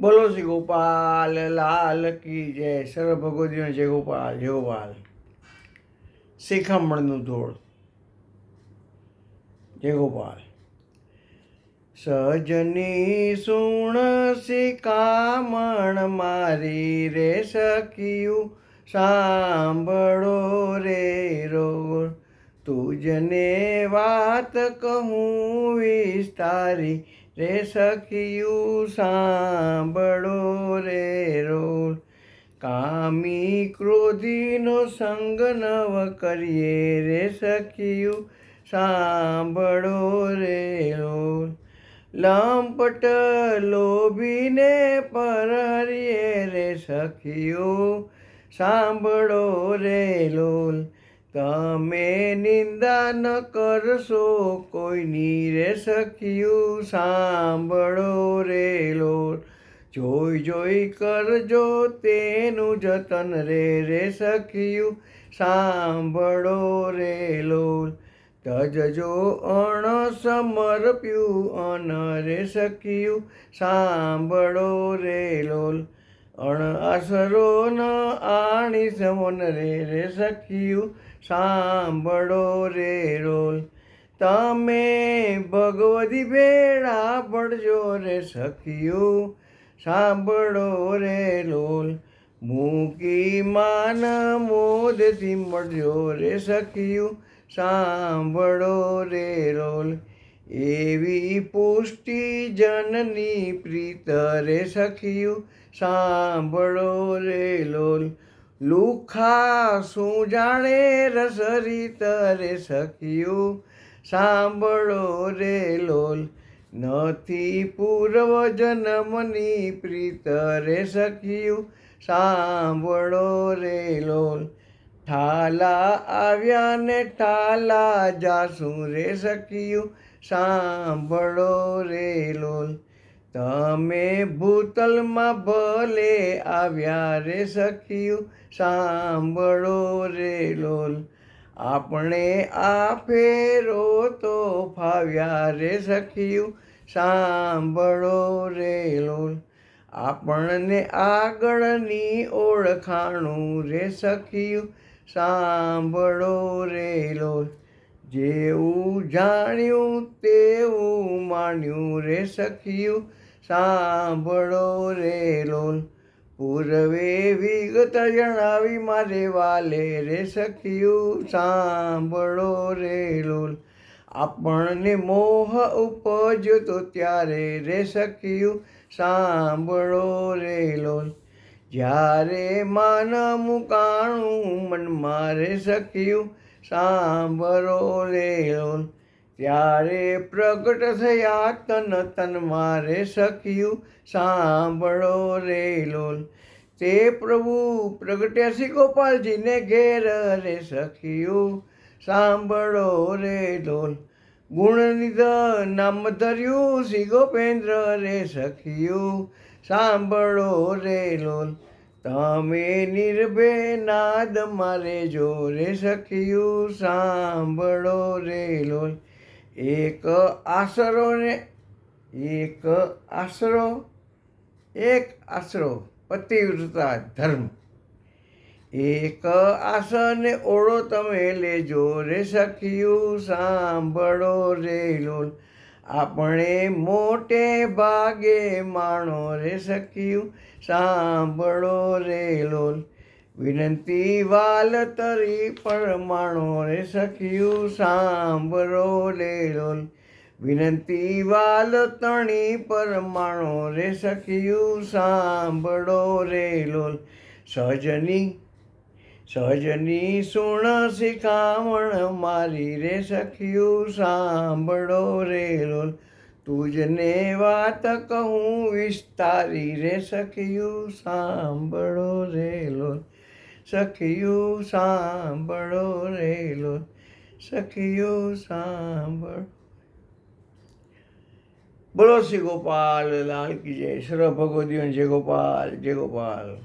બોલો શ્રી ગોપાલ લાલ કી જય. સર્વ ભગવતીઓ જય ગોપાલ જય ગોપાલ. શિખામણનું ધોળ જય ગોપાલ. સજની સુણ શિખામણ મારી રે સખિયું સાંભળો રે રોળ. તુજને વાત કહું વિસ્તારી રે સખિયું સાંભળો રે રોલ. કામી ક્રોધીનો સંગ નવ કરીએ રે સખિયું સાંભળો રે રોલ. લંપટ લોભીને પરહરીએ રે સખિયું સાંભળો રે લોલ. તમે નિંદા ન કરશો કોઈની રે સખિયું સાંભળો રે લોલ. જોઈ જોઈ કરજો તેનું જતન રે સખિયું સાંભળો રે લોલ. તજજો અણ સમર્પ્યું અન રે સખિયું સાંભળો રે લોલ. અણ આશરો ન આણી સમન રે સખિયું સાંભળો રે રોલ. તમે ભગવદી ભેળા પડજો રે સખિયું સાંભળો રે લોલ. મૂકી માન મોદથી મળજો રે સખિયું સાંભળો રે લોલ. એવી પુષ્ટિ જનની પ્રીત રે સખિયું સાંભળો રે લોલ. લુખા શું જાણે રસરીત રે સખિયું સાંભળો રે લોલ. નથી પૂર્વ જન્મની પ્રીત રે સખિયું સાંભળો રે લોલ. ઠાલા આવ્યા ને ઠાલા જાસું રે સખિયું સાંભળો રે લોલ. તમે ભૂતલમાં ભલે આવ્યા રે સખિયું સાંભળો રે લોલ. આપણે આ ફેરો તો ફાવ્યા રે સખિયું સાંભળો રે લોલ. આપણને આગળની ઓળખાણું રે સખિયું સાંભળો રે લોલ. જેવું જાણ્યું તેવું માન્યું રે સખિયું સાંભળો રે લોલ. પૂર્વે વિગત જણાવી મારે વાલે રે સખિયું સાંભળો રે લોલ. આપણને મોહ ઉપજ્યો તો ત્યારે રે સખિયું સાંભળો રે લોલ. જ્યારે માન મુકાણું મનમાં રે સખિયું સાંભળો રે લોલ. ત્યારે પ્રગટ થયા તનમાં રે સખિયું સાંભળો રે લોલ. તે પ્રભુ પ્રગટ્યા શ્રી ગોપાલજીને ઘેર રે સખિયું સાંભળો રે લોલ. ગુણનિધ નામ ધર્યું શ્રી ગોપેન્દ્ર રે સખિયું સાંભળો રે લોલ. તમે નિર્ભય નાદ મારે જો રે સખિયું સાંભળો રે લોલ. એક આશરો પતિવ્રતા ધર્મ. એક આસને ઓળો તમે લેજો રે સખિયું સાંભળો રે લોલ. આપણે મોટે ભાગે માણો રે સખિયું સાંભળો રે લોલ. વિનંતી વાલ તરી પરમાણો રે સખિયું સાંભળો રે લોલ. વિનંતી વાલ તણી પરમાણો રે સખિયું સાંભળો રે લોલ. સહજની સુણ શિખામણ મારી રે સખિયું સાંભળો રે લોલ. તુજને વાત કહું વિસ્તારી રે સખિયું સાંભળો રે લોલ. સખિયું સાંભળો રે લોલ. સખિયું સાંભળો. બોલો શ્રી ગોપાલ લાલ કી જય. સર્વ ભગવતીઓ જય ગોપાલ જય ગોપાલ.